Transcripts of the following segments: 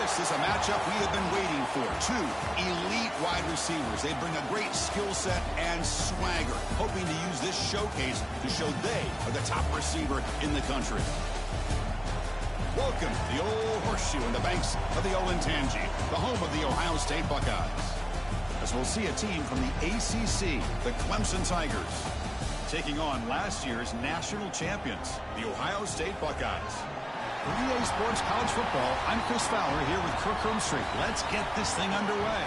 This is a matchup we have been waiting for. Two elite wide receivers. They bring a great skill set and swagger, hoping to use this showcase to show they are the top receiver in the country. Welcome to the Old Horseshoe in the banks of the Olentangy, the home of the Ohio State Buckeyes. As we'll see a team from the ACC, the Clemson Tigers, taking on last year's national champions, the Ohio State Buckeyes. For EA Sports College Football, I'm Chris Fowler here with Kirk Herbstreit. Let's get this thing underway.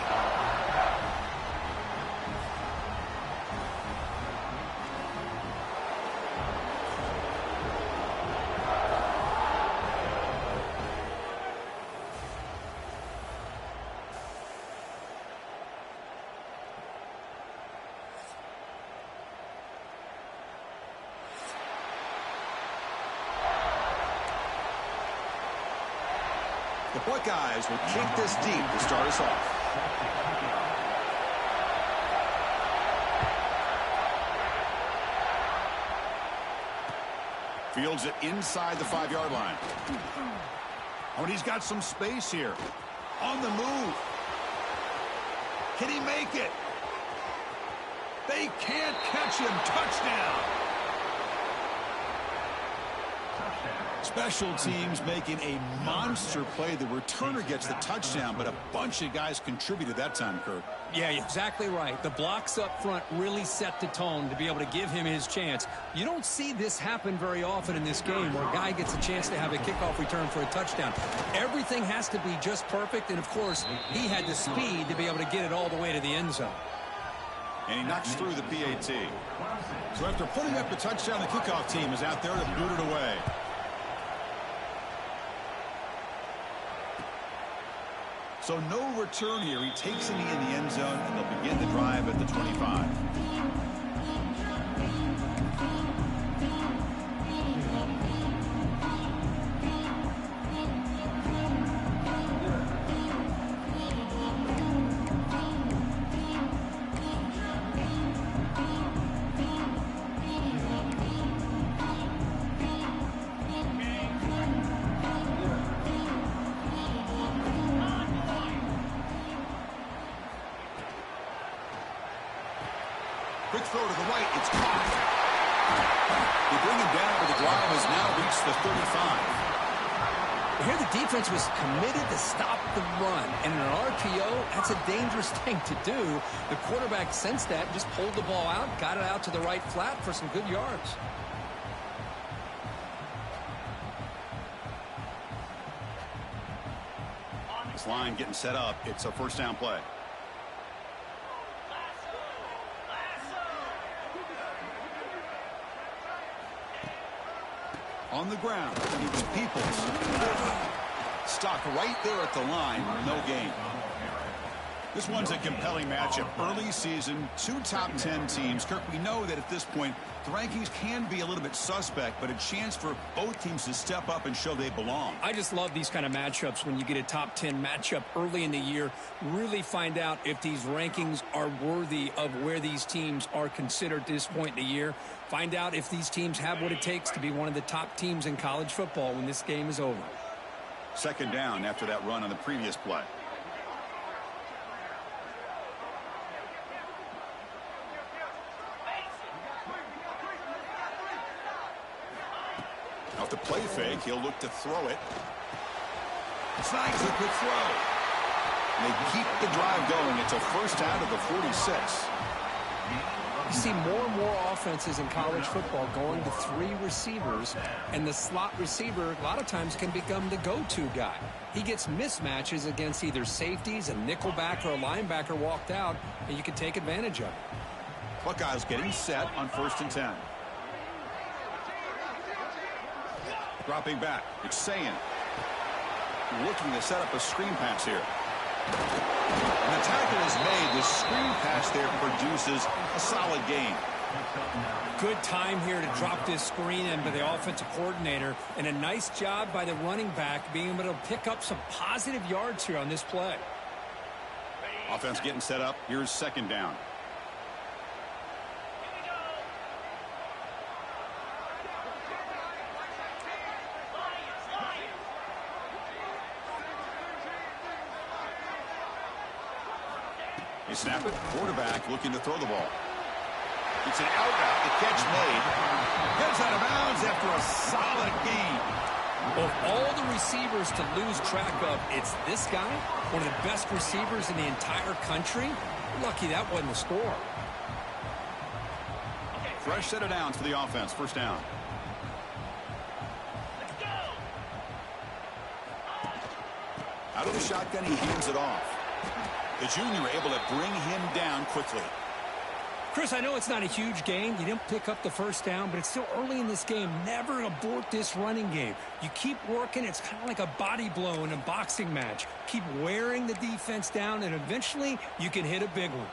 The Buckeyes will kick this deep to start us off. Fields it inside the 5-yard line. Oh, and he's got some space here. On the move. Can he make it? They can't catch him. Touchdown. Special teams making a monster play. The returner gets the touchdown, but a bunch of guys contributed that time, Kirk. Yeah, exactly right. The blocks up front really set the tone to be able to give him his chance. You don't see this happen very often in this game where a guy gets a chance to have a kickoff return for a touchdown. Everything has to be just perfect, and, of course, he had the speed to be able to get it all the way to the end zone. And he knocks through the PAT. So after putting up the touchdown, the kickoff team is out there to boot it away. So no return here. He takes it in the end zone, and they'll begin the drive at the 25. Quick throw to the right. It's caught. They bring him down, but the drive has now reached the 35. Here the defense was committed to stop the run. And in an RPO, that's a dangerous thing to do. The quarterback sensed that, just pulled the ball out, got it out to the right flat for some good yards. This line getting set up. It's a first down play. On the ground, it's Peoples. Stopped right there at the line, no gain. This one's a compelling matchup. Early season, two top 10 teams. Kirk, we know that at this point, the rankings can be a little bit suspect, but a chance for both teams to step up and show they belong. I just love these kind of matchups when you get a top 10 matchup early in the year. Really find out if these rankings are worthy of where these teams are considered at this point in the year. Find out if these teams have what it takes to be one of the top teams in college football when this game is over. Second down after that run on the previous play. Off the play fake, he'll look to throw it. Snags a good throw. And they keep the drive going. It's a first out of the 46. You see more and more offenses in college football going to three receivers, and the slot receiver a lot of times can become the go-to guy. He gets mismatches against either safeties, a nickelback, or a linebacker walked out, and you can take advantage of it. Buckeyes getting set on 1st and 10. Dropping back, it's Sayin. Looking to set up a screen pass here. And the tackle is made. The screen pass there produces a solid gain. Good time here to drop this screen in by the offensive coordinator, and a nice job by the running back being able to pick up some positive yards here on this play. Offense getting set up. Here's second down. You snap it, quarterback looking to throw the ball. It's an out route, the catch made. Gets out of bounds after a solid gain. Of all the receivers to lose track of, it's this guy, one of the best receivers in the entire country. Lucky that wasn't a score. Fresh set of downs for the offense. First down. Out of the shotgun, he hands it off. The junior able to bring him down quickly. Chris, I know it's not a huge gain. You didn't pick up the first down, but it's still early in this game. Never abort this running game. You keep working. It's kind of like a body blow in a boxing match. Keep wearing the defense down, and eventually you can hit a big one.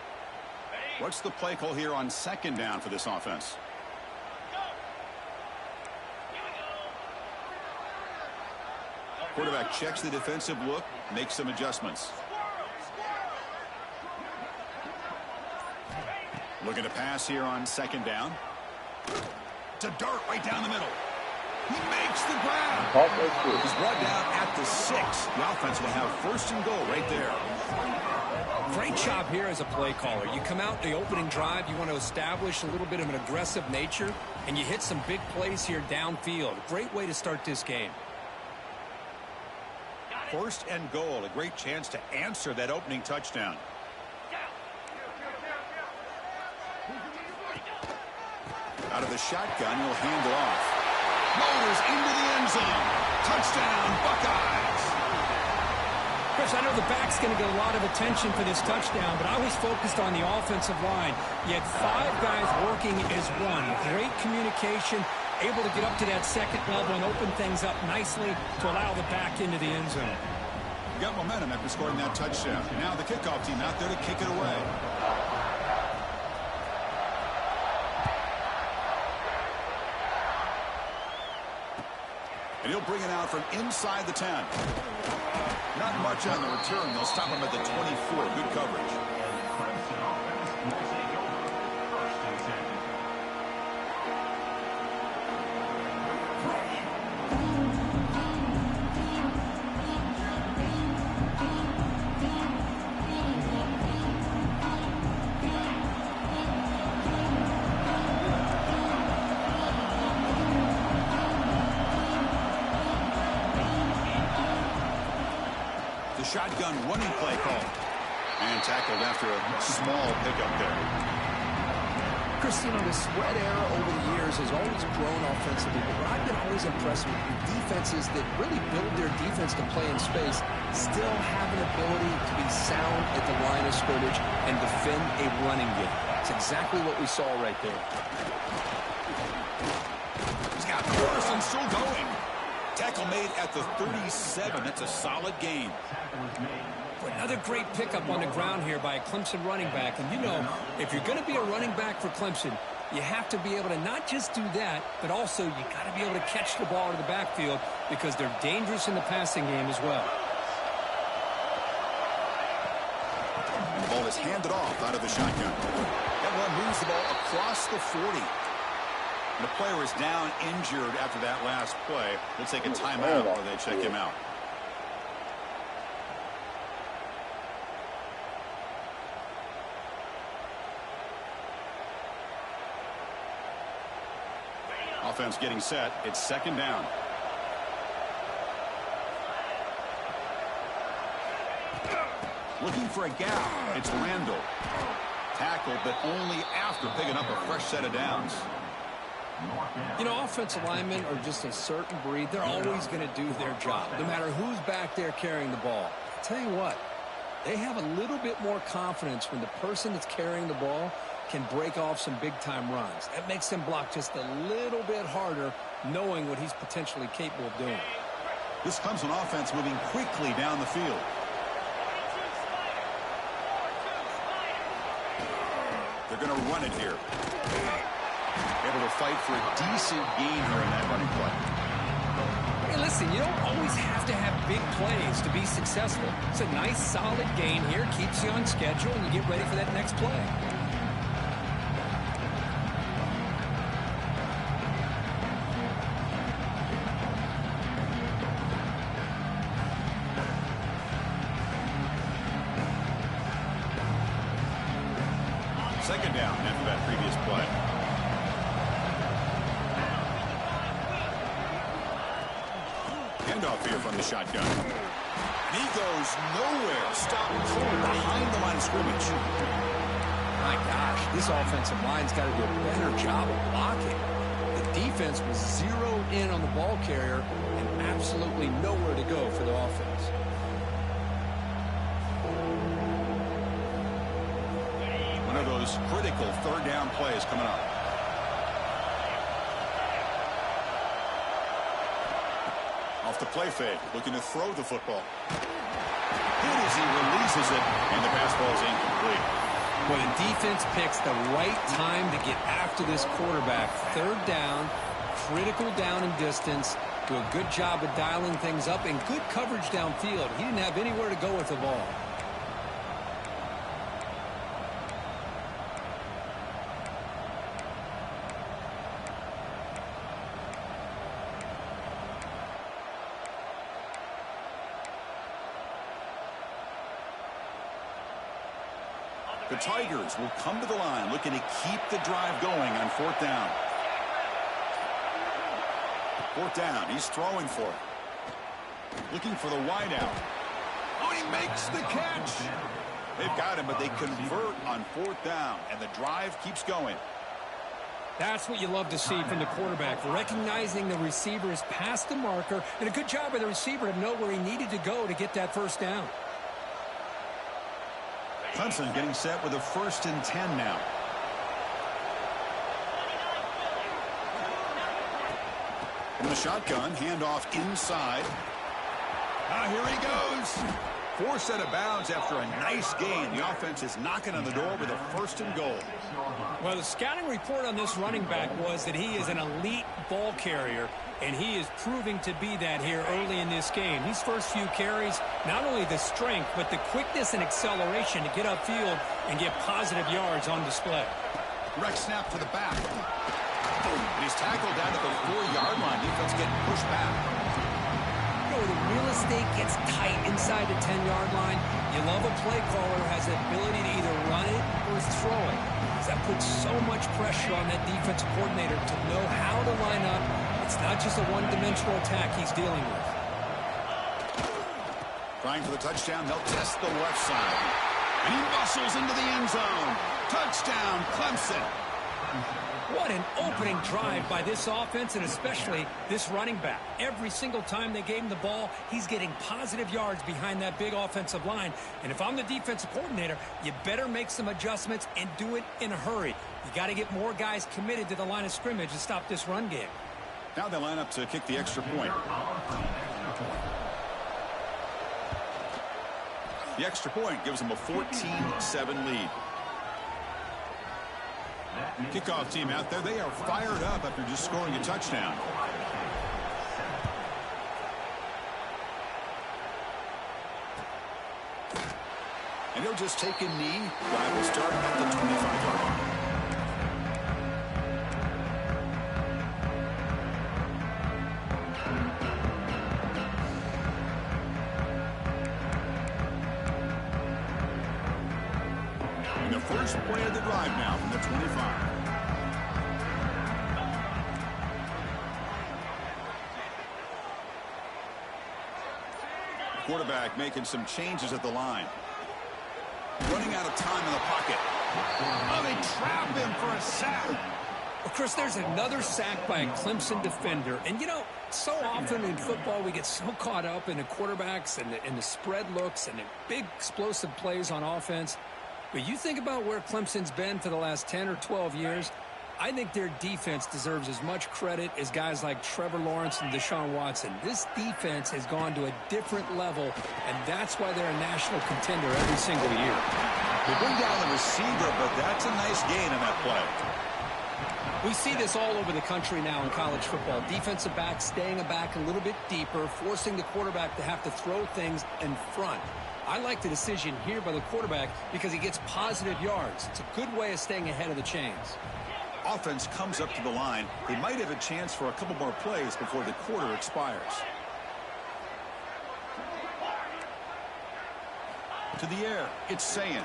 What's the play call here on second down for this offense? Quarterback checks the defensive look, makes some adjustments. Looking to pass here on second down. To dart right down the middle. He makes the grab. He's brought down at the 6. The offense will have first and goal right there. Great job here as a play caller. You come out the opening drive, you want to establish a little bit of an aggressive nature, and you hit some big plays here downfield. Great way to start this game. First and goal, a great chance to answer that opening touchdown. Out of the shotgun, he'll hand it off. Motors into the end zone. Touchdown, Buckeyes. Chris, I know the back's going to get a lot of attention for this touchdown, but I was focused on the offensive line. You had 5 guys working as one. Great communication, able to get up to that second level and open things up nicely to allow the back into the end zone. Got momentum after scoring that touchdown. Now the kickoff team out there to kick it away. And he'll bring it out from inside the 10. Not much on the return. They'll stop him at the 24. Good coverage. Shotgun running play call. And tackled after a small pickup there. Chris, you know, the sweat era over the years has always grown offensively, but I've been always impressed with defenses that really build their defense to play in space, still have an ability to be sound at the line of scrimmage and defend a running game. That's exactly what we saw right there. He's got Morrison still going. Tackle made at the 37. That's a solid gain. Another great pickup on the ground here by a Clemson running back. And you know, if you're going to be a running back for Clemson, you have to be able to not just do that, but also you got to be able to catch the ball in the backfield because they're dangerous in the passing game as well. And the ball is handed off out of the shotgun. That one moves the ball across the 40. The player is down injured after that last play. They'll take a timeout while they check him out. Offense getting set. It's second down. Looking for a gap. It's Randall. Tackled, but only after picking up a fresh set of downs. You know, offensive linemen are just a certain breed. They're always going to do their job, no matter who's back there carrying the ball. I'll tell you what, they have a little bit more confidence when the person that's carrying the ball can break off some big-time runs. That makes them block just a little bit harder, knowing what he's potentially capable of doing. This comes an offense moving quickly down the field. They're going to run it here. Able to fight for a decent gain here in that running play. Hey, listen, you don't always have to have big plays to be successful. It's a nice, solid gain here. Keeps you on schedule, and you get ready for that next play. handoff here from the shotgun. And he goes nowhere. Stop cold behind the line of scrimmage. My gosh, this offensive line's got to do a better job of blocking. The defense was zeroed in on the ball carrier and absolutely nowhere to go for the offense. One of those critical third down plays coming up. Off the play fake, looking to throw the football. Hit as he releases it, and the pass ball is incomplete. Well, the defense picks the right time to get after this quarterback. Third down, critical down and distance. Do a good job of dialing things up and good coverage downfield. He didn't have anywhere to go with the ball. The Tigers will come to the line looking to keep the drive going on fourth down. Fourth down, he's throwing for it. Looking for the wideout. Oh, he makes the catch. They've got him, but they convert on fourth down, and the drive keeps going. That's what you love to see from the quarterback, recognizing the receiver is past the marker, and a good job by the receiver to know where he needed to go to get that first down. Clemson getting set with a 1st and 10 now. From the shotgun, handoff inside. Here he goes. Forced out of bounds after a nice gain. The offense is knocking on the door with a 1st and goal. Well, the scouting report on this running back was that he is an elite ball carrier, and he is proving to be that here early in this game. These first few carries, not only the strength, but the quickness and acceleration to get upfield and get positive yards on display. Direct snap to the back. And he's tackled down at the 4-yard line. Defense getting pushed back. You know, the real estate gets tight inside the 10-yard line. You love a play caller who has the ability to either run it or throw it. That puts so much pressure on that defensive coordinator to know how to line up. It's not just a one-dimensional attack he's dealing with. Trying for the touchdown. They'll test the left side. And he muscles into the end zone. Touchdown, Clemson. What an opening drive by this offense, and especially this running back. Every single time they gave him the ball, he's getting positive yards behind that big offensive line. And if I'm the defensive coordinator, you better make some adjustments and do it in a hurry. You got to get more guys committed to the line of scrimmage to stop this run game. Now they line up to kick the extra point. The extra point gives them a 14-7 lead. Kickoff team out there, they are fired up after just scoring a touchdown. And he'll just take a knee. Drive will start at the 25-yard line. And the first play of the drive now from the 25. Quarterback making some changes at the line. Running out of time in the pocket. Oh, they trap him for a sack. Well, Chris, there's another sack by a Clemson defender. And, you know, so often in football we get so caught up in the quarterbacks and the spread looks and the big explosive plays on offense. But you think about where Clemson's been for the last 10 or 12 years, I think their defense deserves as much credit as guys like Trevor Lawrence and Deshaun Watson. This defense has gone to a different level, and that's why they're a national contender every single year. They bring down the receiver, but that's a nice gain on that play. We see this all over the country now in college football. Defensive backs staying back a little bit deeper, forcing the quarterback to have to throw things in front. I like the decision here by the quarterback because he gets positive yards. It's a good way of staying ahead of the chains. Offense comes up to the line. They might have a chance for a couple more plays before the quarter expires. To the air, it's Sayin.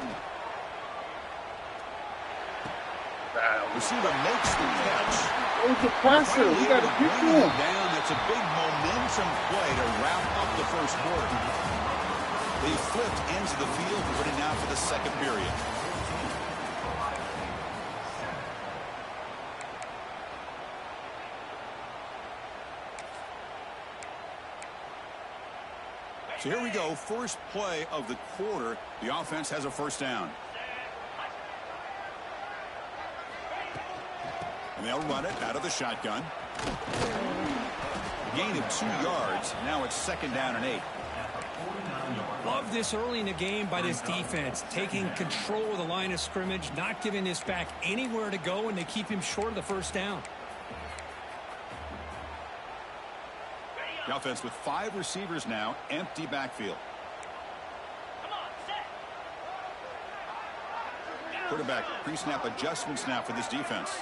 Receiver makes the catch. It's a passer. We got to get to him. Down. That's a big momentum play to wrap up the first quarter. They flipped into the field, ready now for the second period. So here we go, first play of the quarter. The offense has a first down. And they'll run it out of the shotgun. Gain of 2 yards. Now it's second down and 8. Love this early in the game by this defense, taking control of the line of scrimmage, not giving this back anywhere to go, and they keep him short of the first down. The offense with 5 receivers now, empty backfield. Quarterback pre-snap adjustments now for this defense.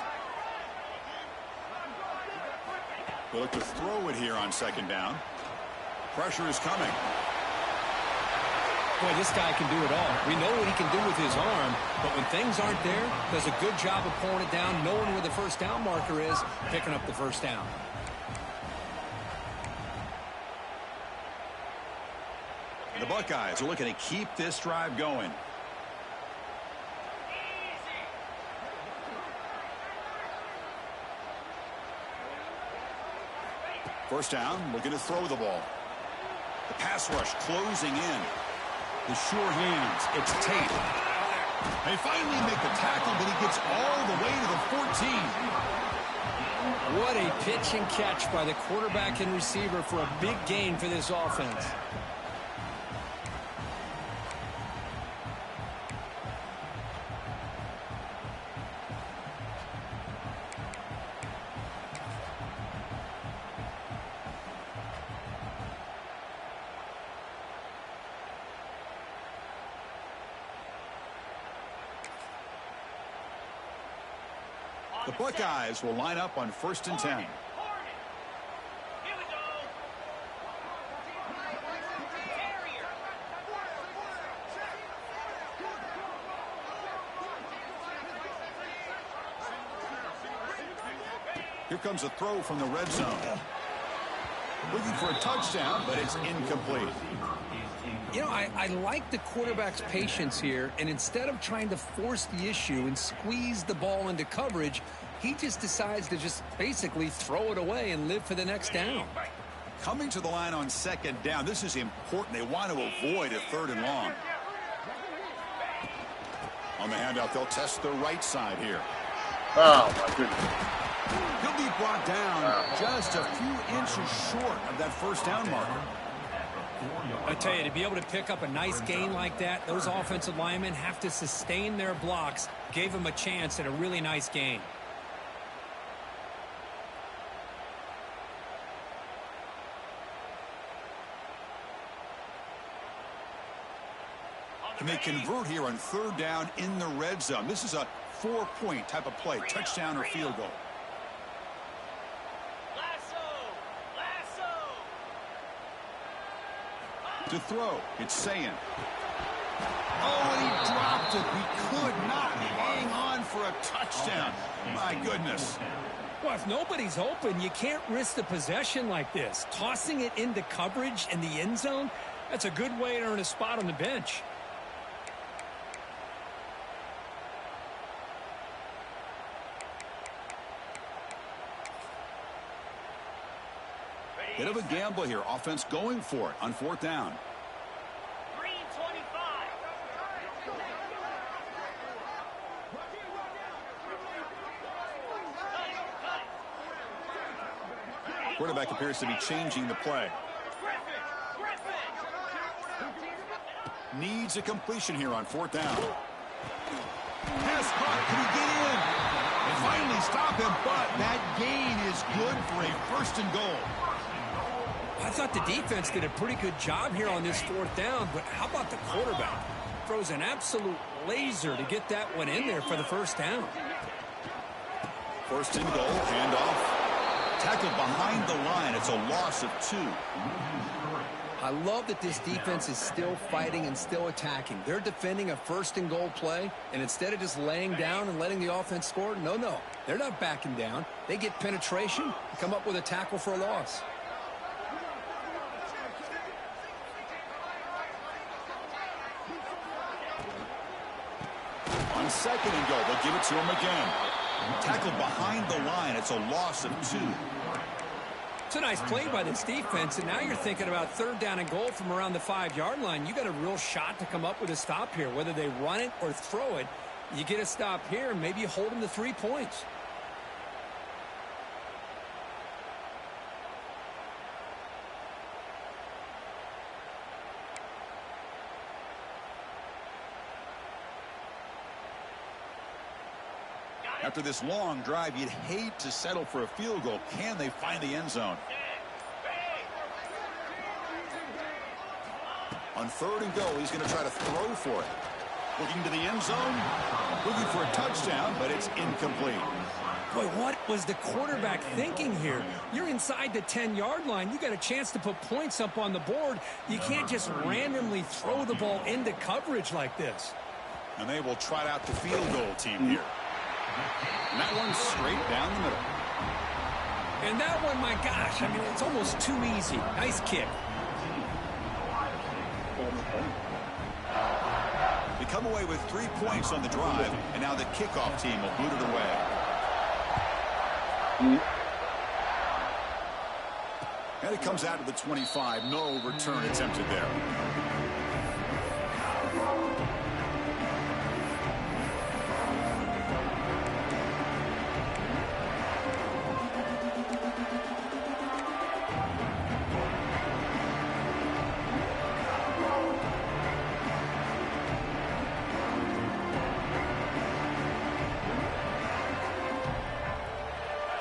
They look to throw it here on second down. Pressure is coming. Boy, this guy can do it all. We know what he can do with his arm, but when things aren't there, does a good job of pulling it down, knowing where the first down marker is, picking up the first down. The Buckeyes are looking to keep this drive going. First down, looking to throw the ball. The pass rush closing in. The sure hands, it's Tate. They finally make the tackle, but he gets all the way to the 14. What a pitch and catch by the quarterback and receiver for a big gain for this offense. The Buckeyes will line up on 1st and 10. Here comes a throw from the red zone. Looking for a touchdown, but it's incomplete. You know, I like the quarterback's patience here, and instead of trying to force the issue and squeeze the ball into coverage, he just decides to just basically throw it away and live for the next down. Coming to the line on second down, this is important. They want to avoid a 3rd and long. On the handout, they'll test the right side here. Oh, my goodness. He'll be brought down just a few inches short of that first down marker. I tell you, to be able to pick up a nice gain like that, those offensive linemen have to sustain their blocks. Gave him a chance at a really nice gain. And they convert here on 3rd down in the red zone. This is a 4-point type of play, touchdown or field goal. To throw, it's Sayin. Oh, and he dropped it. He could not hang on for a touchdown. My goodness. Well, if nobody's open, you can't risk the possession like this. Tossing it into coverage in the end zone, that's a good way to earn a spot on the bench. Bit of a gamble here. Offense going for it on 4th down. Green 25. Quarterback appears to be changing the play. Needs a completion here on 4th down. Pass caught. Can he get in? They finally stop him, but that gain is good for a 1st and goal. I thought the defense did a pretty good job here on this 4th down, but how about the quarterback? Throws an absolute laser to get that one in there for the first down. 1st and goal, handoff. Tackled behind the line. It's a loss of 2. I love that this defense is still fighting and still attacking. They're defending a first-and-goal play, and instead of just laying down and letting the offense score, no. They're not backing down. They get penetration and come up with a tackle for a loss. On second and goal, they'll give it to him again. Tackled behind the line. It's a loss of 2. It's a nice play by this defense, and now you're thinking about third down and goal from around the 5-yard line. You got a real shot to come up with a stop here. Whether they run it or throw it, you get a stop here, and maybe you hold them to 3 points. After this long drive, you'd hate to settle for a field goal. Can they find the end zone? On third and goal, he's going to try to throw for it. Looking to the end zone. Looking for a touchdown, but it's incomplete. Boy, what was the quarterback thinking here? You're inside the 10-yard line. You got a chance to put points up on the board. You can't just randomly throw the ball into coverage like this. And they will trot out the field goal team here. And that one's straight down the middle. And that one, my gosh, I mean, it's almost too easy. Nice kick. They come away with 3 points on the drive, and now the kickoff team will boot it away. And it comes out to the 25. No return attempted there.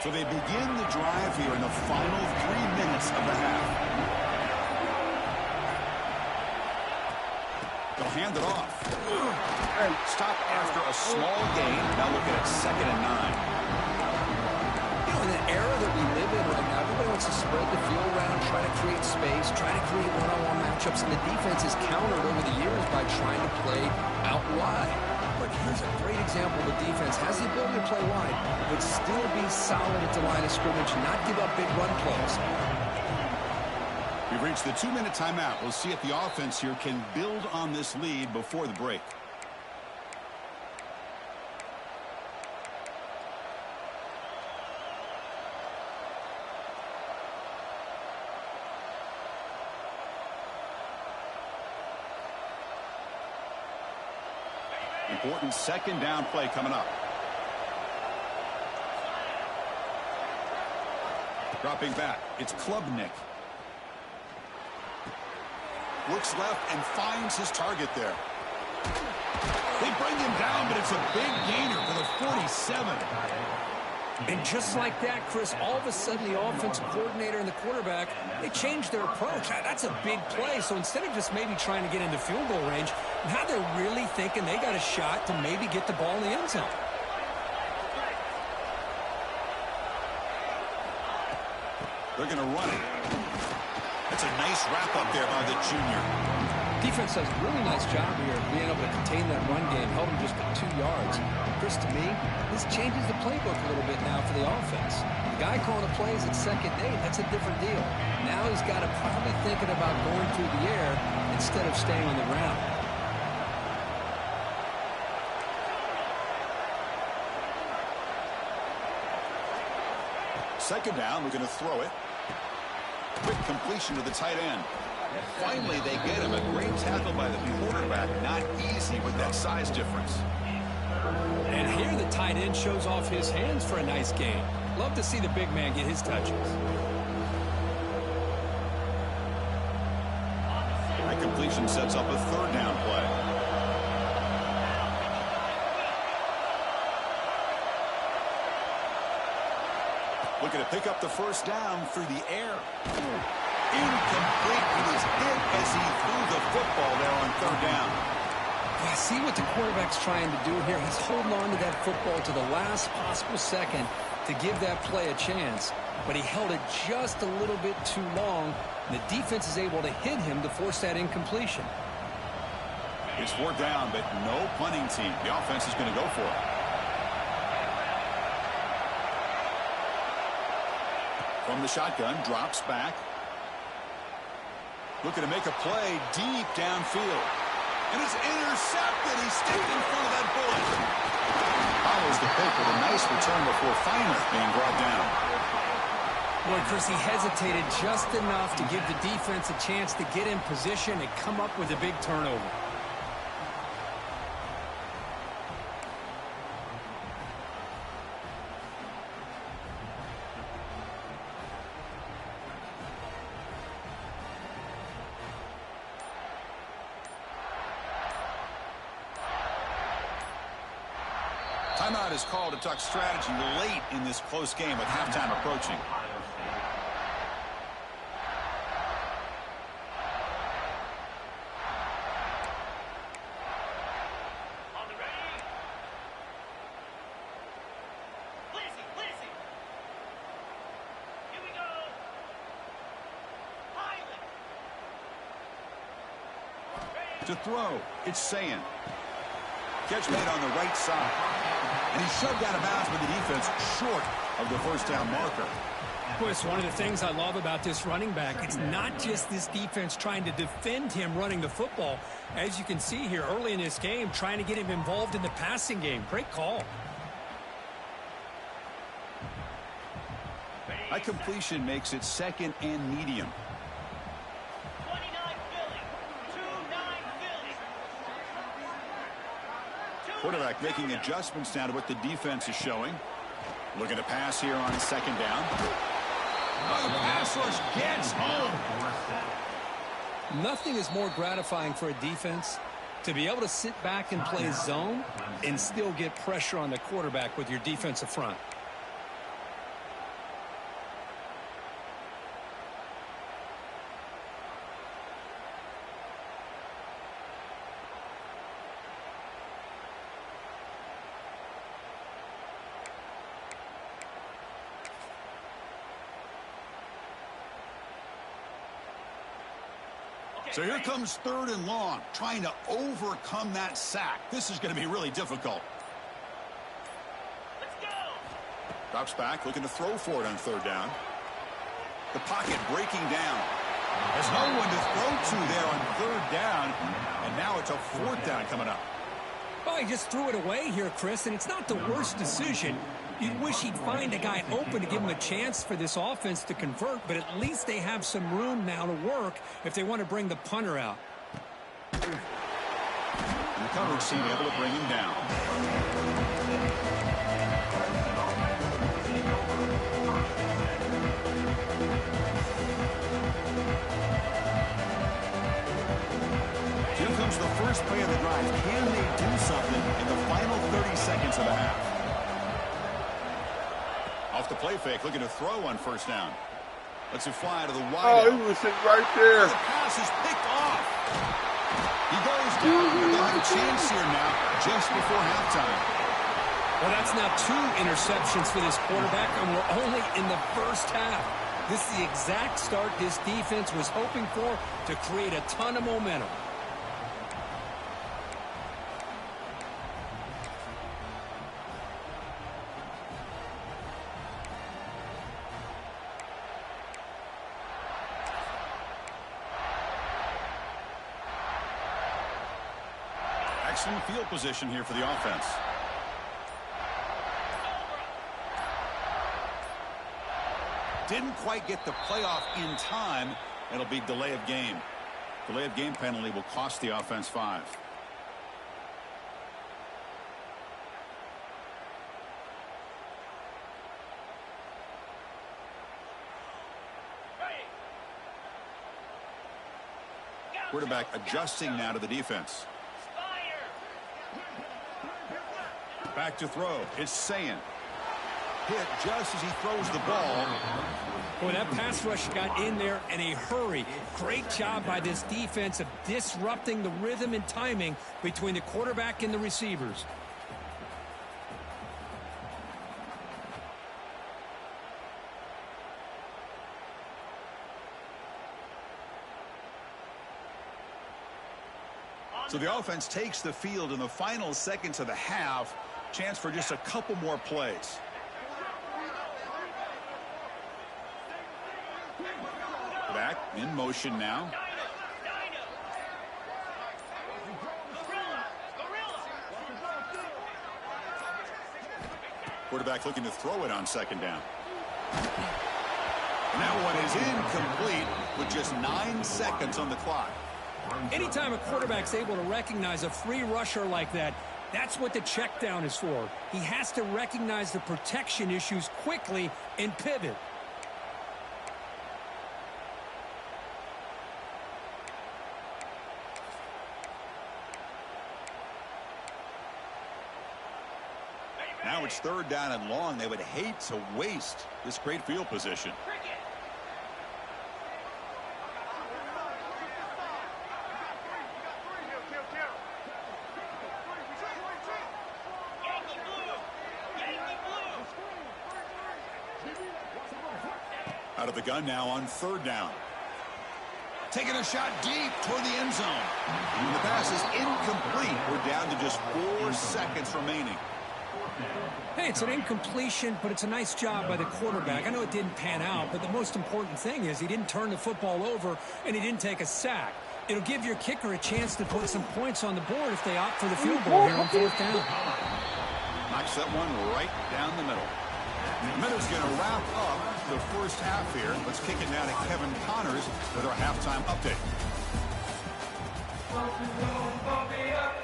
So they begin the drive here in the final 3 minutes of the half. They'll hand it off. Stop after a small gain. Now looking at 2nd and 9. You know, in the era that we live in right now, everybody wants to spread the field around, try to create space, try to create one-on-one matchups, and the defense is countered over the years by trying to play out wide. But here's a great example. The defense has the ability to play wide, but still be solid at the line of scrimmage, not give up big run plays. We've reached the 2-minute timeout. We'll see if the offense here can build on this lead before the break. Important 2nd down play coming up. Dropping back, it's Klubnik. Looks left and finds his target there. They bring him down, but it's a big gainer for the 47. And just like that, Chris, all of a sudden the offensive coordinator and the quarterback, they changed their approach. That's a big play. So instead of just maybe trying to get into field goal range, now they're really thinking they got a shot to maybe get the ball in the end zone. They're going to run it. That's a nice wrap up there by the junior. Defense does a really nice job here of being able to contain that run game, held them just at 2 yards. Chris, to me, this changes the playbook a little bit now for the offense. The guy calling the plays at 2nd and 8, that's a different deal. Now he's got to probably thinking about going through the air instead of staying on the ground. Second down, we're going to throw it. Quick completion to the tight end. And finally, they get him. A great tackle by the quarterback. Not easy with that size difference. And here the tight end shows off his hands for a nice gain. Love to see the big man get his touches. That completion sets up a 3rd down play. Looking to pick up the 1st down through the air. Incomplete. He was hit as he threw the football there on 3rd down. Yeah, see what the quarterback's trying to do here. He's holding on to that football to the last possible second. to give that play a chance, but he held it just a little bit too long. The defense is able to hit him to force that incompletion. It's 4th down, but no punting team. The offense is going to go for it. From the shotgun, drops back. Looking to make a play deep downfield. And it's intercepted. He stepped in front of that bullet. Follows the pick with a nice return before finally being brought down. Boy, Chris, he hesitated just enough to give the defense a chance to get in position and come up with a big turnover. Timeout is called to talk strategy late in this close game with halftime approaching. On the ready. Lizzie. Here we go. Highland. To throw, it's Sayin. Catch made on the right side. And he shoved out of bounds with the defense short of the first down marker. Boy, it's one of the things I love about this running back. It's not just this defense trying to defend him running the football. As you can see here early in this game, trying to get him involved in the passing game. Great call. That completion makes it 2nd and medium. 29 Philly. 2-9 Philly. Quarterback making adjustments now to what the defense is showing. Looking to pass here on 2nd down. Oh, the pass rush gets home. Nothing is more gratifying for a defense to be able to sit back and play zone and still get pressure on the quarterback with your defensive front. So here comes 3rd and long, trying to overcome that sack. This is going to be really difficult. Let's go. Drops back, looking to throw for it on 3rd down. The pocket breaking down. There's no one to throw to there on 3rd down. And now it's a 4th down coming up. Well, he just threw it away here, Chris, and it's not the worst decision. You'd wish he'd find a guy open to give him a chance for this offense to convert, but at least they have some room now to work if they want to bring the punter out. And the coverage team able to bring him down. Here comes the first play of the drive. Can they do something in the final 30 seconds of the half? Off the play fake, looking to throw on 1st down. Lets it fly to the wide. Oh, he was sitting right there. The pass is picked off. He goes down. They'll have a chance here now, just before halftime. Well, that's now 2 interceptions for this quarterback, and we're only in the first half. This is the exact start this defense was hoping for to create a ton of momentum. Excellent field position here for the offense. Didn't quite get the playoff in time. It'll be delay of game. Delay of game penalty will cost the offense 5. Quarterback adjusting now to the defense. Back to throw. It's Sayin. Hit just as he throws the ball. Boy, that pass rush got in there in a hurry. Great job by this defense of disrupting the rhythm and timing between the quarterback and the receivers. So the offense takes the field in the final seconds of the half. Chance for just a couple more plays. Back in motion now. Quarterback looking to throw it on second down. And that one is incomplete with just 9 seconds on the clock. Anytime a quarterback's able to recognize a free rusher like that, that's what the check down is for. He has to recognize the protection issues quickly and pivot. Now it's third down and long. They would hate to waste this great field position. Out of the gun now on third down. Taking a shot deep toward the end zone. And the pass is incomplete. We're down to just 4 seconds remaining. Hey, it's an incompletion, but it's a nice job by the quarterback. I know it didn't pan out, but the most important thing is he didn't turn the football over and he didn't take a sack. It'll give your kicker a chance to put some points on the board if they opt for the field goal here on fourth down. Knocks that one right down the middle. The minute's going to wrap up the first half here. Let's kick it now to Kevin Connors with our halftime update.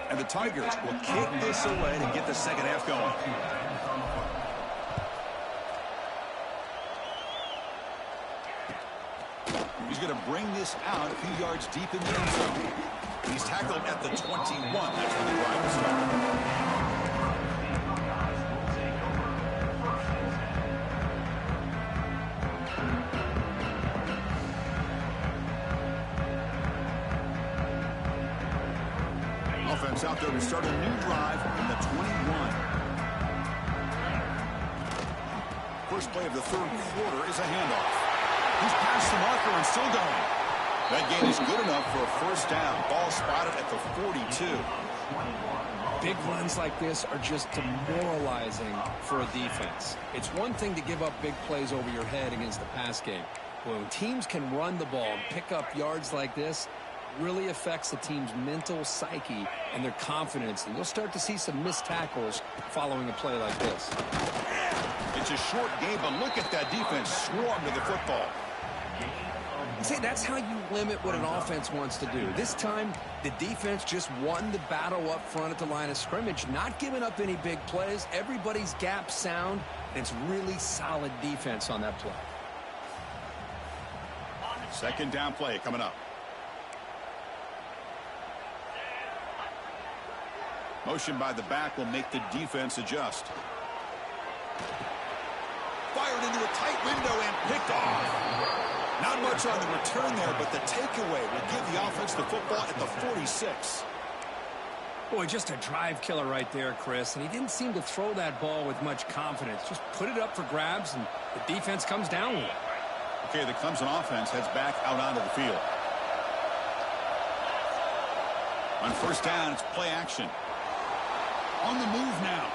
And the Tigers will kick this away to get the second half going. He's going to bring this out a few yards deep in the end zone. He's tackled at the 21. That's where the drive will start. Offense out there to start a new drive in the 21. First play of the third quarter is a handoff. He's past the marker and still going. That gain is good enough for a first down. Ball spotted at the 42. Big runs like this are just demoralizing for a defense. It's one thing to give up big plays over your head against the pass game. When teams can run the ball and pick up yards like this, really affects the team's mental psyche and their confidence, and you'll start to see some missed tackles following a play like this. It's a short game, but look at that defense swarm to the football. See, that's how you limit what an offense wants to do. This time, the defense just won the battle up front at the line of scrimmage, not giving up any big plays. Everybody's gap sound, and it's really solid defense on that play. Second down play coming up. Motion by the back will make the defense adjust. Fired into a tight window and picked off. Not much on the return there, but the takeaway will give the offense the football at the 46. Boy, just a drive killer right there, Chris. And he didn't seem to throw that ball with much confidence. Just put it up for grabs, and the defense comes down with it. Okay, the Clemson offense heads back out onto the field. On first down, it's play action. On the move now.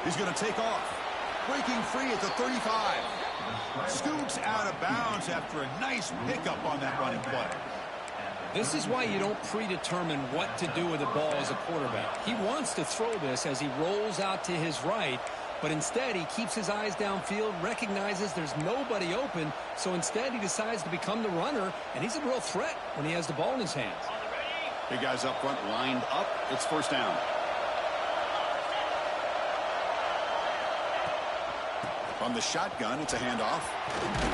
He's going to take off. Breaking free at the 35. Scoots out of bounds after a nice pickup on that running play. This is why you don't predetermine what to do with the ball as a quarterback. He wants to throw this as he rolls out to his right, but instead he keeps his eyes downfield, recognizes there's nobody open, so instead he decides to become the runner, and he's a real threat when he has the ball in his hands. Big guys up front lined up. It's first down. From the shotgun, it's a handoff.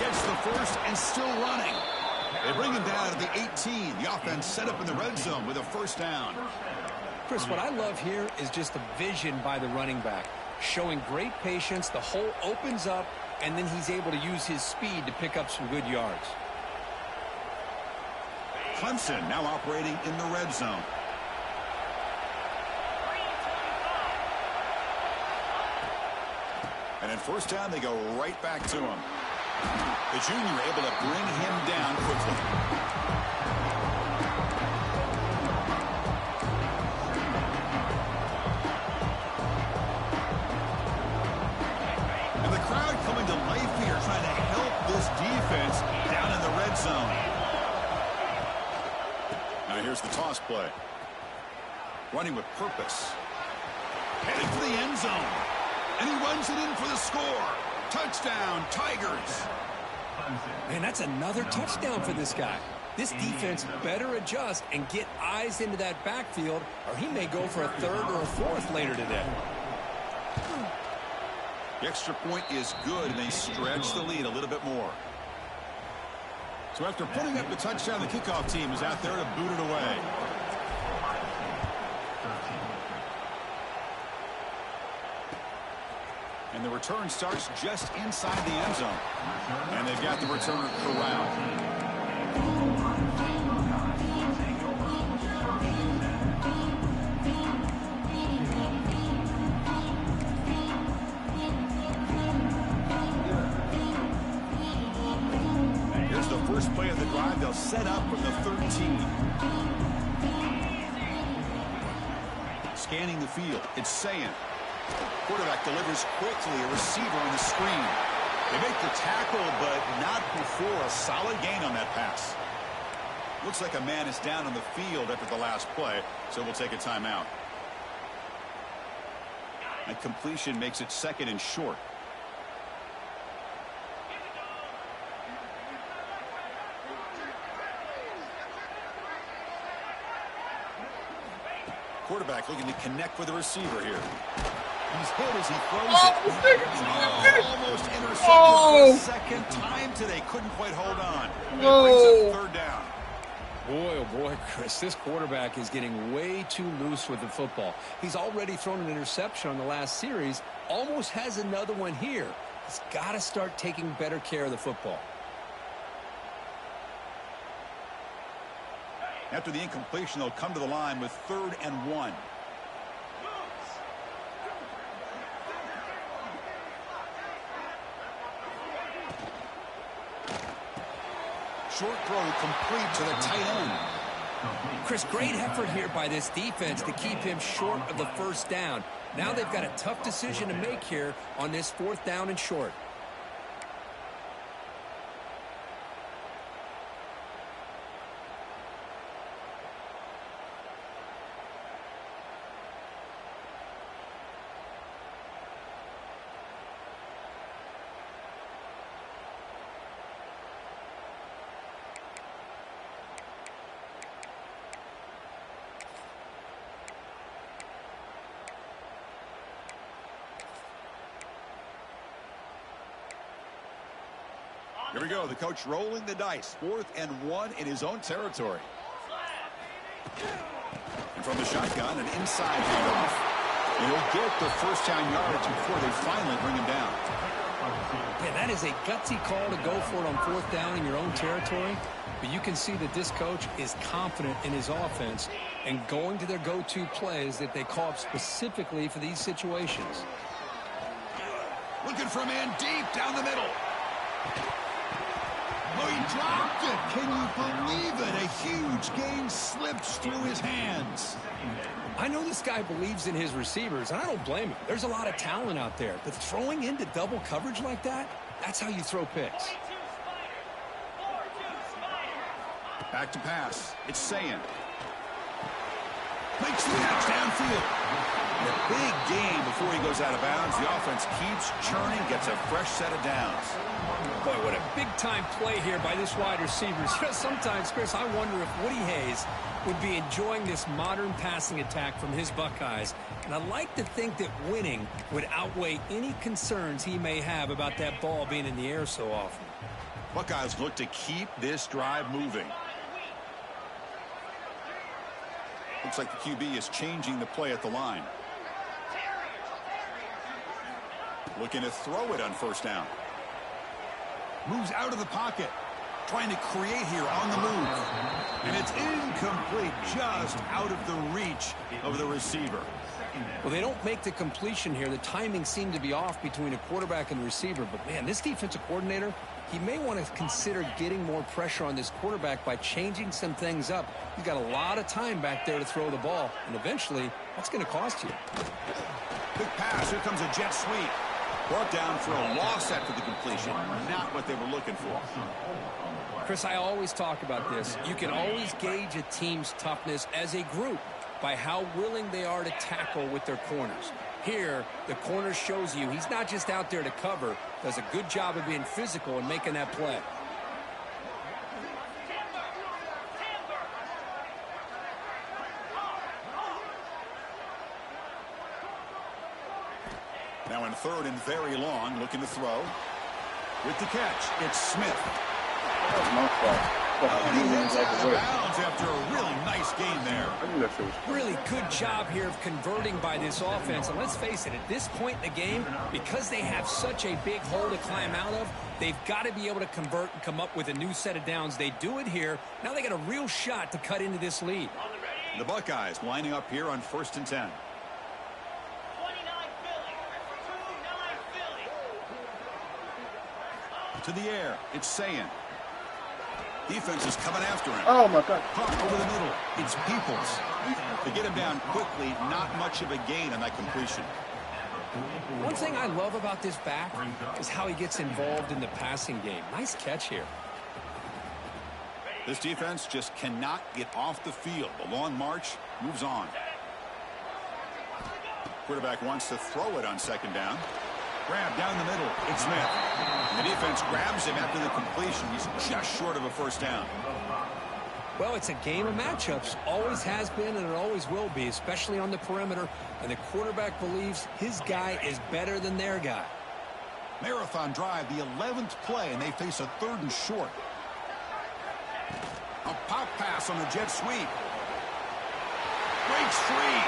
Gets the first and still running. They bring him down to the 18. The offense set up in the red zone with a first down. Chris, what I love here is just the vision by the running back. Showing great patience, the hole opens up, and then he's able to use his speed to pick up some good yards. Clemson now operating in the red zone. And in first down, they go right back to him. The junior able to bring him down quickly. Here's the toss play. Running with purpose. Heading for the end zone. And he runs it in for the score. Touchdown, Tigers. Man, that's another touchdown for this guy. This defense better adjust and get eyes into that backfield, or he may go for a third or a fourth later today. The extra point is good, and they stretch the lead a little bit more. So after putting up the touchdown, the kickoff team is out there to boot it away. And the return starts just inside the end zone. And they've got the returner corralled. Here's the first play of the drive. They'll set up from the 13. Scanning the field. It's Sayin. Quarterback delivers quickly, a receiver on the screen. They make the tackle, but not before a solid gain on that pass. Looks like a man is down on the field after the last play, so we'll take a timeout. And completion makes it 2nd and short. Quarterback looking to connect with the receiver here. He's hit as he throws it. Almost intercepted for a second time today. Couldn't quite hold on. And it brings up 3rd down. Boy, oh boy, Chris, this quarterback is getting way too loose with the football. He's already thrown an interception on the last series. Almost has another one here. He's got to start taking better care of the football. After the incompletion, they'll come to the line with 3rd and 1. Short throw complete to the tight end. Chris, great effort here by this defense to keep him short of the 1st down. Now they've got a tough decision to make here on this 4th down and short. Here we go. The coach rolling the dice. 4th and 1 in his own territory. And from the shotgun, an inside handoff. And he'll get the 1st down yardage before they finally bring him down. Man, that is a gutsy call to go for it on 4th down in your own territory. But you can see that this coach is confident in his offense and going to their go-to plays that they call up specifically for these situations. Looking for a man deep down the middle. Oh, he dropped it. Can you believe it? A huge gain slips through his hands. I know this guy believes in his receivers, and I don't blame him. There's a lot of talent out there, but throwing into double coverage like that, that's how you throw picks. Back to pass. It's Sayin. Makes the catch downfield. And a big gain before he goes out of bounds. The offense keeps churning, gets a fresh set of downs. Boy, what a big-time play here by this wide receiver. You know, sometimes, Chris, I wonder if Woody Hayes would be enjoying this modern passing attack from his Buckeyes. And I like to think that winning would outweigh any concerns he may have about that ball being in the air so often. Buckeyes look to keep this drive moving. Looks like the QB is changing the play at the line. Looking to throw it on 1st down. Moves out of the pocket. Trying to create here on the move. And it's incomplete, just out of the reach of the receiver. Well, they don't make the completion here. The timing seemed to be off between a quarterback and receiver. But, man, this defensive coordinator, he may want to consider getting more pressure on this quarterback by changing some things up. He's got a lot of time back there to throw the ball. And eventually, that's going to cost you. Quick pass. Here comes a jet sweep. Brought down for a loss after the completion. Not what they were looking for. Chris, I always talk about this. You can always gauge a team's toughness as a group by how willing they are to tackle with their corners. Here, the corner shows you he's not just out there to cover, does a good job of being physical and making that play. Now in third and very long, looking to throw. With the catch, it's Smith. That's my fault. And he runs out of bounds after a really nice game there. I knew that shit was Really good job here of converting by this offense. And let's face it, at this point in the game, because they have such a big hole to climb out of, they've got to be able to convert and come up with a new set of downs. They do it here. Now they got a real shot to cut into this lead. The Buckeyes lining up here on 1st and 10. 29 Philly. 2-9 Philly. To the air, it's Sayin. Defense is coming after him. Oh, my God. Pump over the middle. It's Peoples. To get him down quickly, not much of a gain on that completion. One thing I love about this back is how he gets involved in the passing game. Nice catch here. This defense just cannot get off the field. The long march moves on. Quarterback wants to throw it on 2nd down. Grab down the middle. It's Smith. And the defense grabs him after the completion. He's just short of a 1st down. Well, it's a game of matchups. Always has been and it always will be, especially on the perimeter. And the quarterback believes his guy is better than their guy. Marathon drive, the 11th play, and they face a 3rd and short. A pop pass on the jet sweep. Breaks free.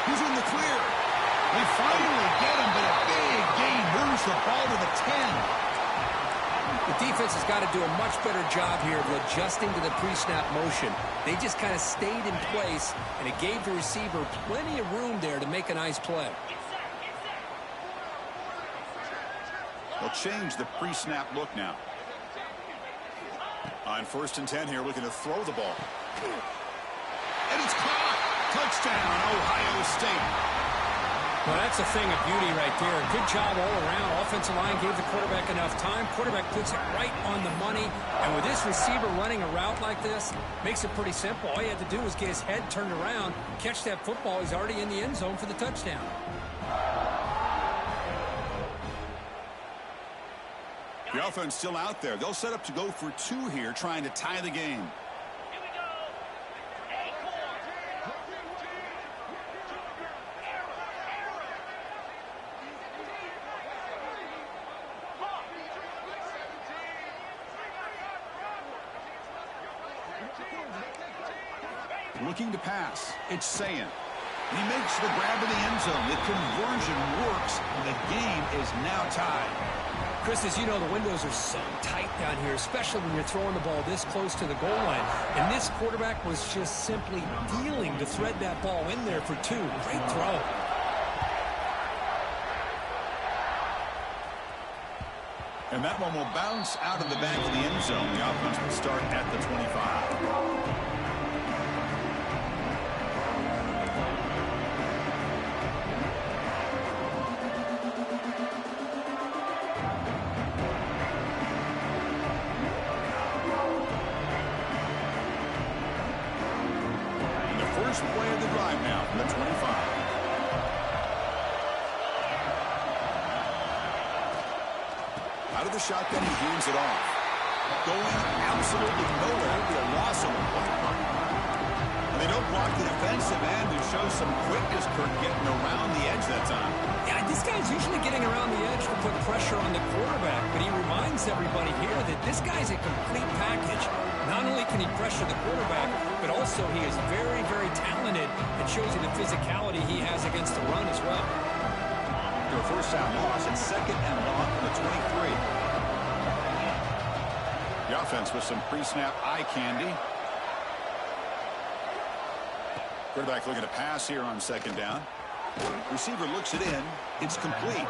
He's in the clear. They finally get him, but a big gain moves the ball to the 10. The defense has got to do a much better job here of adjusting to the pre-snap motion. They just kind of stayed in place, and it gave the receiver plenty of room there to make a nice play. They'll change the pre-snap look now. On 1st and 10 here, looking to throw the ball. And it's caught. Touchdown, Ohio State. Well, that's a thing of beauty right there. Good job all around. Offensive line gave the quarterback enough time. Quarterback puts it right on the money. And with this receiver running a route like this, makes it pretty simple. All you had to do was get his head turned around, catch that football. He's already in the end zone for the touchdown. The offense still out there. They'll set up to go for 2 here, trying to tie the game. Here we go. Acorn. Looking to pass. It's Sayin. He makes the grab in the end zone. The conversion works, and the game is now tied. Chris, as you know, the windows are so tight down here, especially when you're throwing the ball this close to the goal line. And this quarterback was just simply dealing to thread that ball in there for 2. Great throw. And that one will bounce out of the back of the end zone. The offense will start at the 25. First play of the drive now from the 25. Out of the shotgun, he hands it off. Going absolutely nowhere. It'll be a loss of 1. And they don't block the defensive end and show some quickness for getting around the edge that time. Yeah, this guy's usually getting around the edge to put pressure on the quarterback, but he reminds everybody here that this guy's a complete package. Not only can he pressure the quarterback, but also he is very, very talented and shows you the physicality he has against the run as well. Their 1st down loss. It's 2nd and long from the 23. The offense with some pre-snap eye candy. Quarterback looking to pass here on 2nd down. Receiver looks it in. It's complete.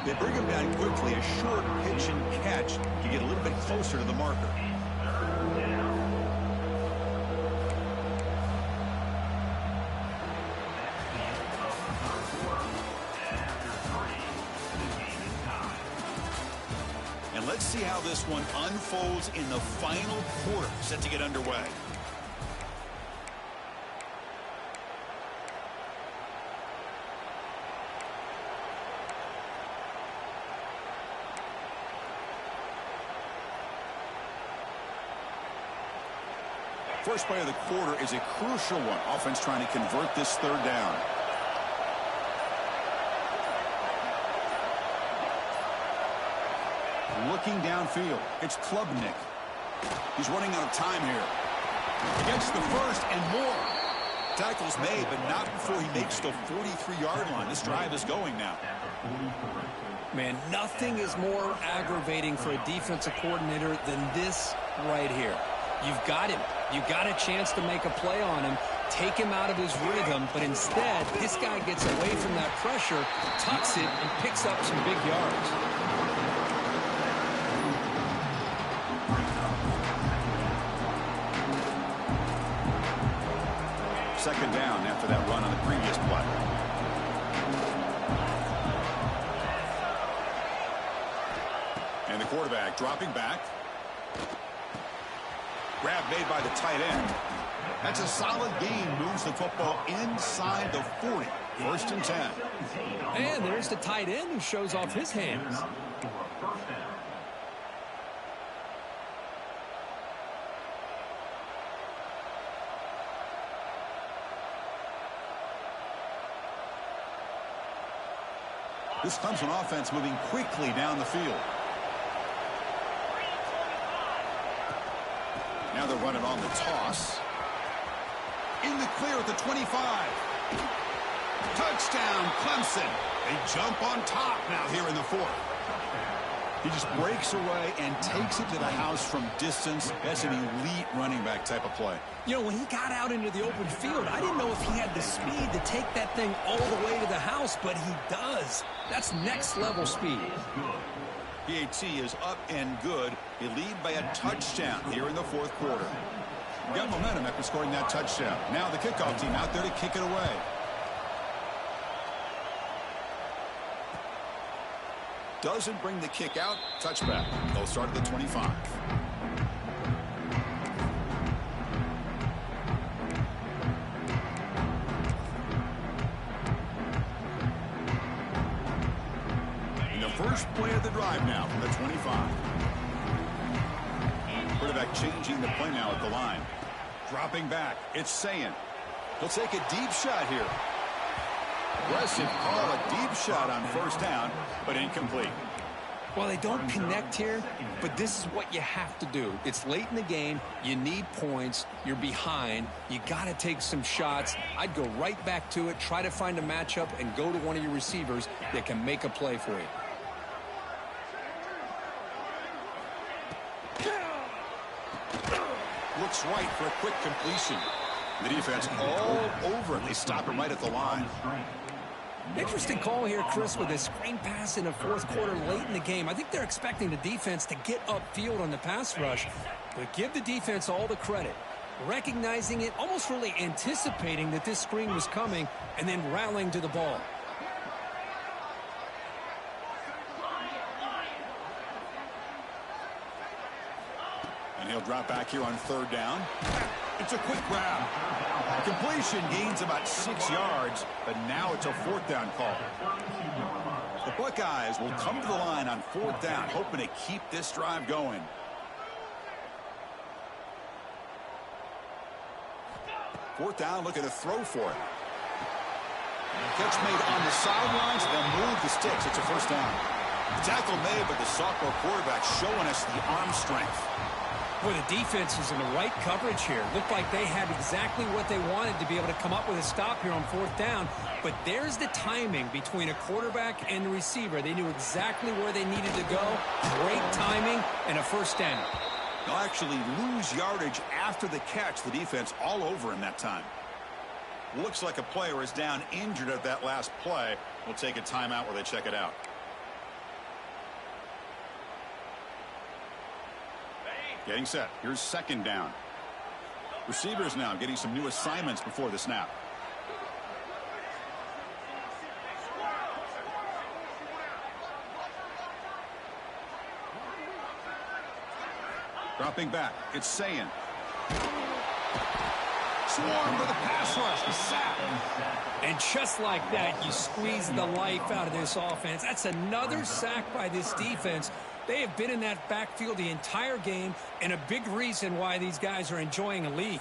They bring him down quickly. A short pitch and catch to get a little bit closer to the marker. And let's see how this one unfolds in the final quarter, set to get underway. First play of the quarter is a crucial one. Offense trying to convert this third down. Looking downfield, it's Klubnik. He's running out of time here. Against the first and more. Tackle's made, but not before he makes the 43-yard line. This drive is going now. Man, nothing is more aggravating for a defensive coordinator than this right here. You've got him. You've got a chance to make a play on him, take him out of his rhythm, but instead, this guy gets away from that pressure, tucks it, and picks up some big yards. Second down after that run on the previous play. And the quarterback dropping back. Grab made by the tight end. That's a solid gain. Moves the football inside the 40. First and 10. And there's the tight end who shows off his hands. This Clemson offense moving quickly down the field. Now they're running on the toss. In the clear at the 25. Touchdown, Clemson. They jump on top now here in the fourth. He just breaks away and takes it to the house from distance. That's an elite running back type of play. You know, when he got out into the open field, I didn't know if he had the speed to take that thing all the way to the house, but he does. That's next level speed. PAT is up and good. They lead by a touchdown here in the fourth quarter. Got momentum after scoring that touchdown. Now the kickoff team out there to kick it away. Doesn't bring the kick out. Touchback. They'll start at the 25. In the first play of the drive now from the 25. Quarterback changing the play now at the line. Dropping back. It's Sayin. He'll take a deep shot here. Aggressive call, a deep shot on first down, but incomplete. Well, they don't connect here, but this is what you have to do. It's late in the game. You need points. You're behind. You got to take some shots. I'd go right back to it, try to find a matchup, and go to one of your receivers that can make a play for you. Looks right for a quick completion. The defense all over it. They stop him right at the line. Interesting call here, Chris, with a screen pass in the fourth quarter late in the game. I think they're expecting the defense to get upfield on the pass rush, but give the defense all the credit. Recognizing it, almost really anticipating that this screen was coming, and then rallying to the ball. And he'll drop back here on third down. It's a quick grab. Completion gains about 6 yards, but now it's a fourth down call. The Buckeyes will come to the line on fourth down, hoping to keep this drive going. Fourth down, looking to throw for it. Catch made on the sidelines, they'll move the sticks. It's a first down. The tackle made, but the sophomore quarterback showing us the arm strength. Boy, the defense is in the right coverage here. Looked like they had exactly what they wanted to be able to come up with a stop here on fourth down. But there's the timing between a quarterback and the receiver. They knew exactly where they needed to go. Great timing and a first down. They'll actually lose yardage after the catch. The defense all over him that time. Looks like a player is down injured at that last play. We'll take a timeout where they check it out. Getting set. Here's second down. Receivers now getting some new assignments before the snap. Dropping back, it's Sayin. Swarmed with a pass rush, a sack. And just like that, you squeeze the life out of this offense. That's another sack by this defense. They have been in that backfield the entire game, and a big reason why these guys are enjoying a lead.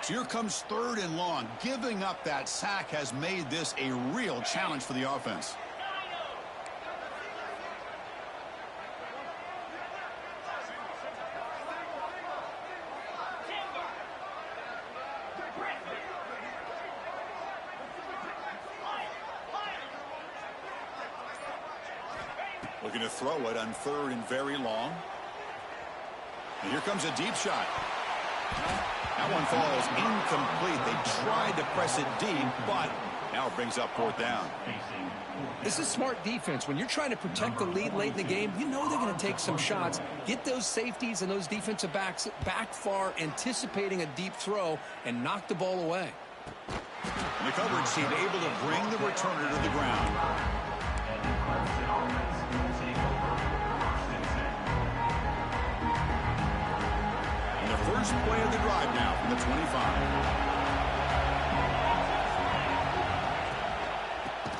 Here comes 3rd and long. Giving up that sack has made this a real challenge for the offense. Looking to throw it on 3rd and very long. And here comes a deep shot. That one falls incomplete. They tried to press it deep, but now it brings up 4th down. This is smart defense. When you're trying to protect the lead late in the game, you know they're going to take some shots. Get those safeties and those defensive backs back far, anticipating a deep throw, and knock the ball away. And the coverage team able to bring the returner to the ground. First play of the drive now from the 25.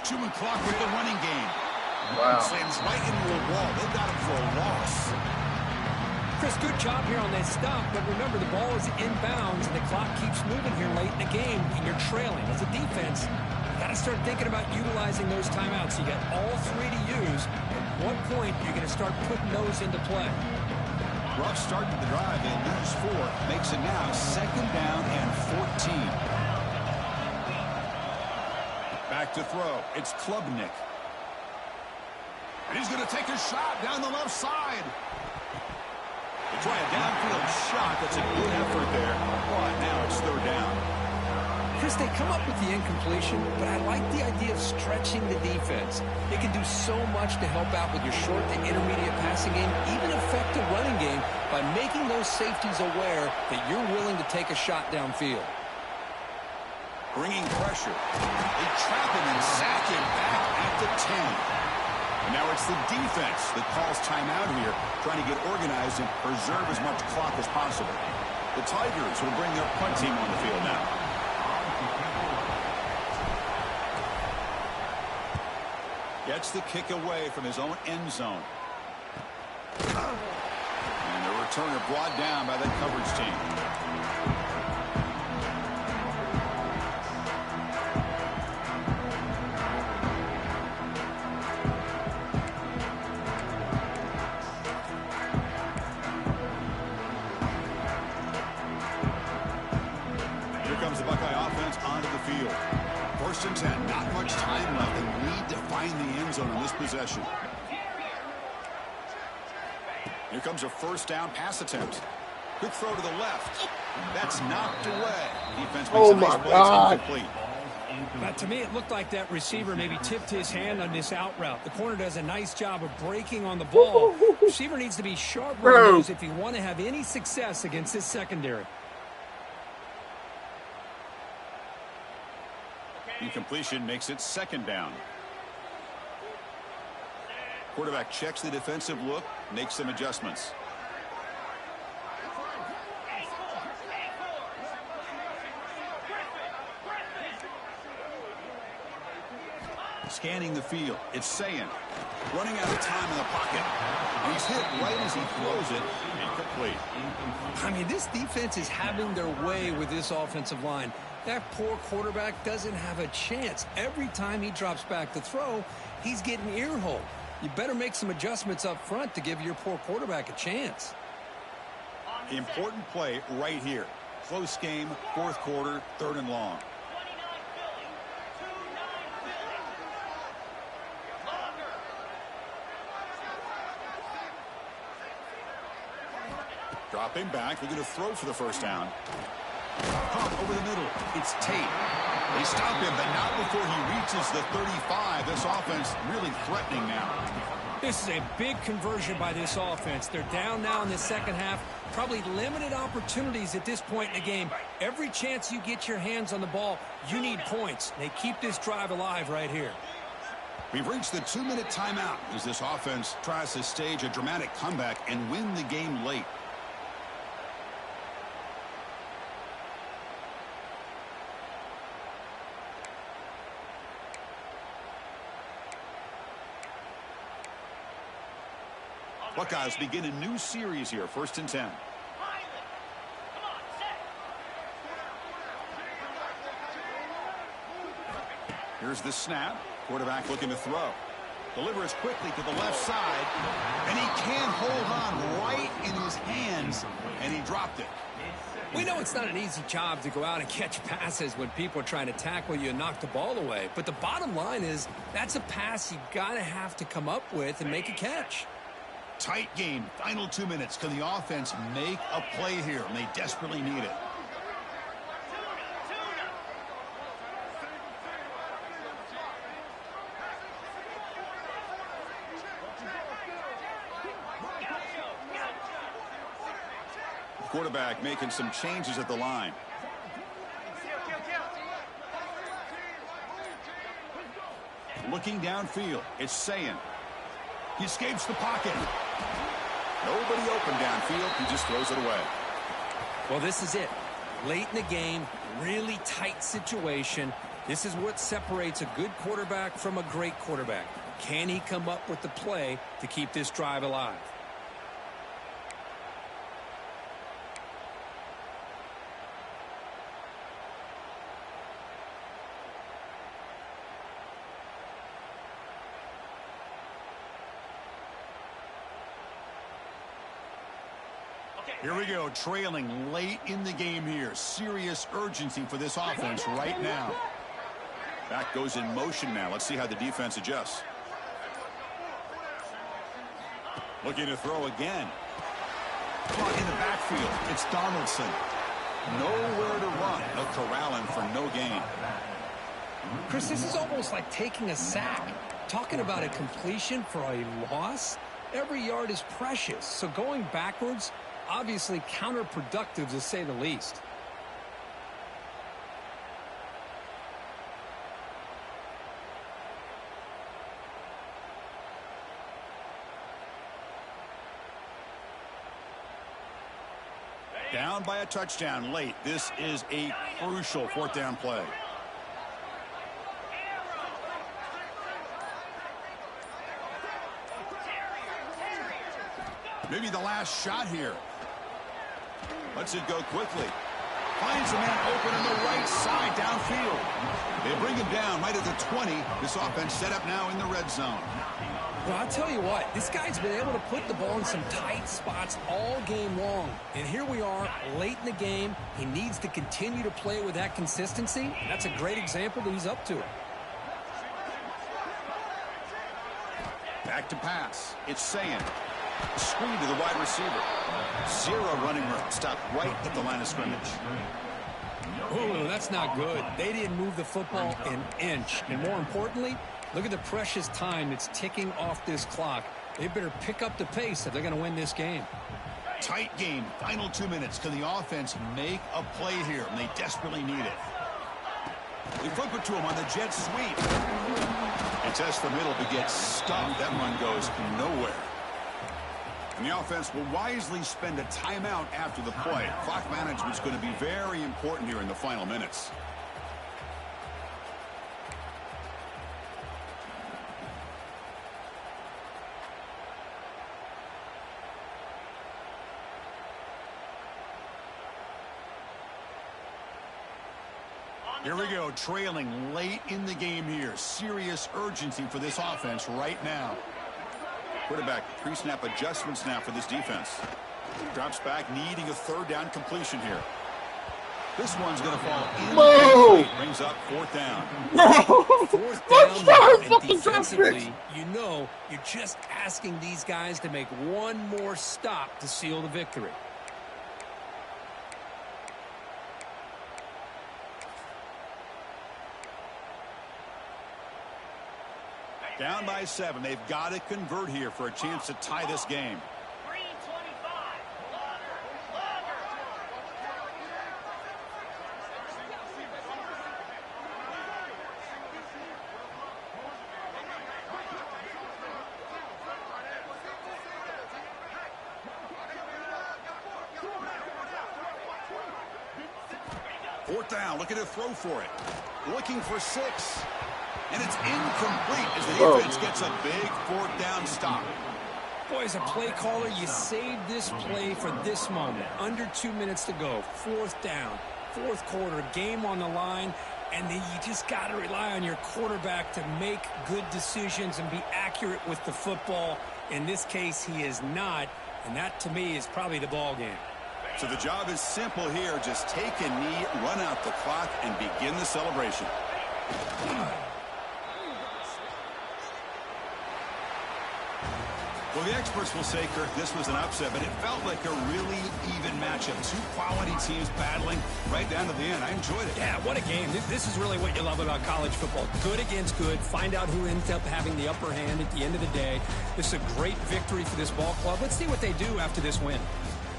Chewing clock with the running game. Wow. Slams right into a wall. They got him for a loss. Chris, good job here on that stop, but remember the ball is inbounds and the clock keeps moving here late in the game and you're trailing. As a defense, you got to start thinking about utilizing those timeouts. You got all 3 to use. At what point you're going to start putting those into play? Rough start to the drive. They lose 4. Makes it now 2nd down and 14. Back to throw. It's Klubnik. And he's going to take a shot down the left side. They try a downfield shot. That's a good effort there. But now it's 3rd down. Chris, they come up with the incompletion, but I like the idea of stretching the defense. They can do so much to help out with your short to intermediate passing game, even affect the running game by making those safeties aware that you're willing to take a shot downfield. Bringing pressure. They trap him and sack him back at the 10. And now it's the defense that calls timeout here, trying to get organized and preserve as much clock as possible. The Tigers will bring their punt team on the field now. Gets the kick away from his own end zone. And the returner brought down by that coverage team. Here comes the Buckeye offense onto the field. 1st and 10, not much time left. They need to find the end zone in this possession. Here comes a 1st down pass attempt. Quick throw to the left. That's knocked away. Defense makes a nice play. Incomplete. But to me, it looked like that receiver maybe tipped his hand on this out route. The corner does a nice job of breaking on the ball. Receiver needs to be sharp on those if you want to have any success against this secondary. Incompletion makes it 2nd down. Quarterback checks the defensive look, makes some adjustments. Scanning the field, it's Sayin. Running out of time in the pocket. And he's hit right as he throws it. Incomplete. I mean, this defense is having their way with this offensive line. That poor quarterback doesn't have a chance. Every time he drops back to throw, he's getting earholed. You better make some adjustments up front to give your poor quarterback a chance. Important play right here. Close game, 4th quarter, 3rd and long. Dropping back, looking to throw for the 1st down. Pump over the middle. It's Tate. They stop him, but not before he reaches the 35. This offense really threatening now. This is a big conversion by this offense. They're down now in the second half. Probably limited opportunities at this point in the game. Every chance you get your hands on the ball, you need points. They keep this drive alive right here. We've reached the 2-minute timeout as this offense tries to stage a dramatic comeback and win the game late. Buckeyes begin a new series here, 1st and 10. Come on, set. Here's the snap. Quarterback looking to throw. Delivers quickly to the left side, and he can't hold on right in his hands, and he dropped it. We know it's not an easy job to go out and catch passes when people are trying to tackle you and knock the ball away. But the bottom line is that's a pass you gotta have to come up with and make a catch. Tight game. Final 2 minutes. Can the offense make a play here? And they desperately need it. Quarterback making some changes at the line. Looking downfield, it's Sayin. He escapes the pocket. Nobody open downfield. He just throws it away. Well, this is it. Late in the game, really tight situation. This is what separates a good quarterback from a great quarterback. Can he come up with the play to keep this drive alive? Here we go, trailing late in the game here. Serious urgency for this offense right now. Back goes in motion now. Let's see how the defense adjusts. Looking to throw again. Caught in the backfield. It's Donaldson. Nowhere to run. They'll corral him for no gain. Chris, this is almost like taking a sack. Talking about a completion for a loss, every yard is precious. So going backwards, obviously counterproductive to say the least. Down by a touchdown late. This is a crucial 4th down play. Maybe the last shot here. Lets it go quickly. Finds a man open on the right side downfield. They bring him down right at the 20. This offense set up now in the red zone. Well, I'll tell you what, this guy's been able to put the ball in some tight spots all game long. And here we are, late in the game. He needs to continue to play with that consistency. That's a great example that he's up to it. Back to pass. It's Sayin. Screen to the wide receiver. Zero running room. Stopped right at the line of scrimmage. Ooh, that's not good. They didn't move the football an inch. And more importantly, look at the precious time that's ticking off this clock. They better pick up the pace if they're going to win this game. Tight game. Final 2 minutes. Can the offense make a play here? And they desperately need it. They flip it to him on the jet sweep. And test the middle to get stuffed. That run goes nowhere. And the offense will wisely spend a timeout after the play. Clock management is going to be very important here in the final minutes. Here we go, trailing late in the game here. Serious urgency for this offense right now. Quarterback pre-snap adjustments now for this defense. Drops back, needing a 3rd down completion here. This one's going to fall in. Brings up 4th down. 4th down, and defensively, you know you're just asking these guys to make one more stop to seal the victory. Down by 7. They've got to convert here for a chance to tie this game. 3:25. Fourth down, looking to throw for it. Looking for 6. And it's incomplete as the defense gets a big fourth down stop. Boy, as a play caller, you saved this play for this moment. Under 2 minutes to go. Fourth down, fourth quarter, game on the line. And then you just got to rely on your quarterback to make good decisions and be accurate with the football. In this case, he is not. And that, to me, is probably the ball game. So the job is simple here. Just take a knee, run out the clock, and begin the celebration. Well, the experts will say, Kirk, this was an upset, but it felt like a really even matchup. Two quality teams battling right down to the end. I enjoyed it. Yeah, what a game. This is really what you love about college football. Good against good. Find out who ends up having the upper hand at the end of the day. This is a great victory for this ball club. Let's see what they do after this win.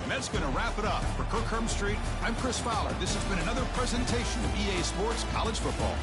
And that's going to wrap it up. For Kirk Herbstreit, I'm Chris Fowler. This has been another presentation of EA Sports College Football.